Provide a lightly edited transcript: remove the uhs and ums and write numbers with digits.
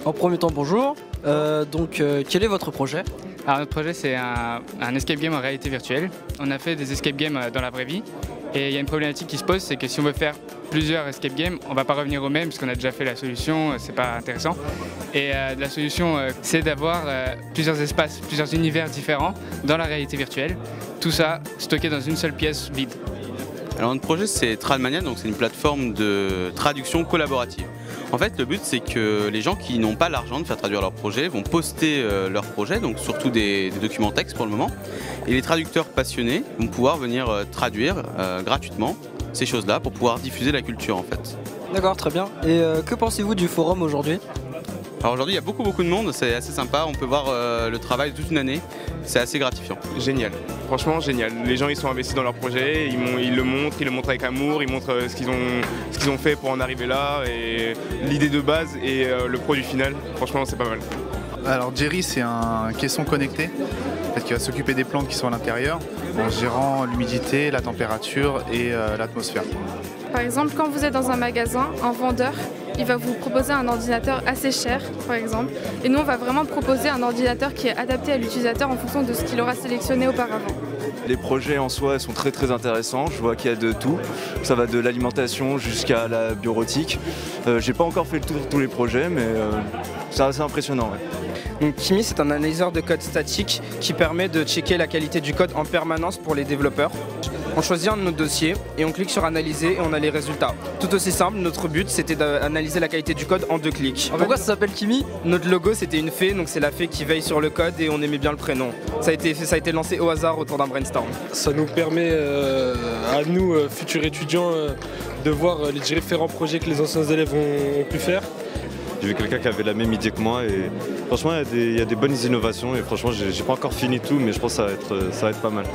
En premier temps, bonjour. Quel est votre projet? Alors notre projet c'est un escape game en réalité virtuelle. On a fait des escape games dans la vraie vie et il y a une problématique qui se pose, c'est que si on veut faire plusieurs escape games, on ne va pas revenir au même parce qu'on a déjà fait la solution, c'est pas intéressant. Et la solution c'est d'avoir plusieurs espaces, plusieurs univers différents dans la réalité virtuelle, tout ça stocké dans une seule pièce vide. Alors notre projet c'est Tradmania, donc c'est une plateforme de traduction collaborative. En fait le but c'est que les gens qui n'ont pas l'argent de faire traduire leur projet vont poster leur projet, donc surtout des documents textes pour le moment, et les traducteurs passionnés vont pouvoir venir traduire gratuitement ces choses-là pour pouvoir diffuser la culture en fait. D'accord, très bien. Et que pensez-vous du forum aujourd'hui? Alors aujourd'hui il y a beaucoup de monde, c'est assez sympa, on peut voir le travail toute une année, c'est assez gratifiant. Génial, franchement génial. Les gens ils sont investis dans leur projet, ils le montrent avec amour, ils montrent ce qu'ils ont fait pour en arriver là, et l'idée de base et le produit final, franchement c'est pas mal. Alors Jerry c'est un caisson connecté qui va s'occuper des plantes qui sont à l'intérieur en gérant l'humidité, la température et l'atmosphère. Par exemple, quand vous êtes dans un magasin, un vendeur, il va vous proposer un ordinateur assez cher, par exemple. Et nous, on va vraiment proposer un ordinateur qui est adapté à l'utilisateur en fonction de ce qu'il aura sélectionné auparavant. Les projets en soi sont très intéressants, je vois qu'il y a de tout. Ça va de l'alimentation jusqu'à la bureautique. J'ai pas encore fait le tour de tous les projets, mais c'est assez impressionnant. Ouais. Donc Kimi, c'est un analyseur de code statique qui permet de checker la qualité du code en permanence pour les développeurs. On choisit un de nos dossiers et on clique sur analyser et on a les résultats. Tout aussi simple, notre but c'était d'analyser la qualité du code en 2 clics. Pourquoi ça s'appelle Kimi? Notre logo c'était une fée, donc c'est la fée qui veille sur le code et on aimait bien le prénom. Ça a été lancé au hasard autour d'un brainstorm. Ça nous permet à nous, futurs étudiants, de voir les différents projets que les anciens élèves ont pu faire. J'ai vu quelqu'un qui avait la même idée que moi et franchement il y a des bonnes innovations et franchement j'ai pas encore fini tout mais je pense que ça va être pas mal.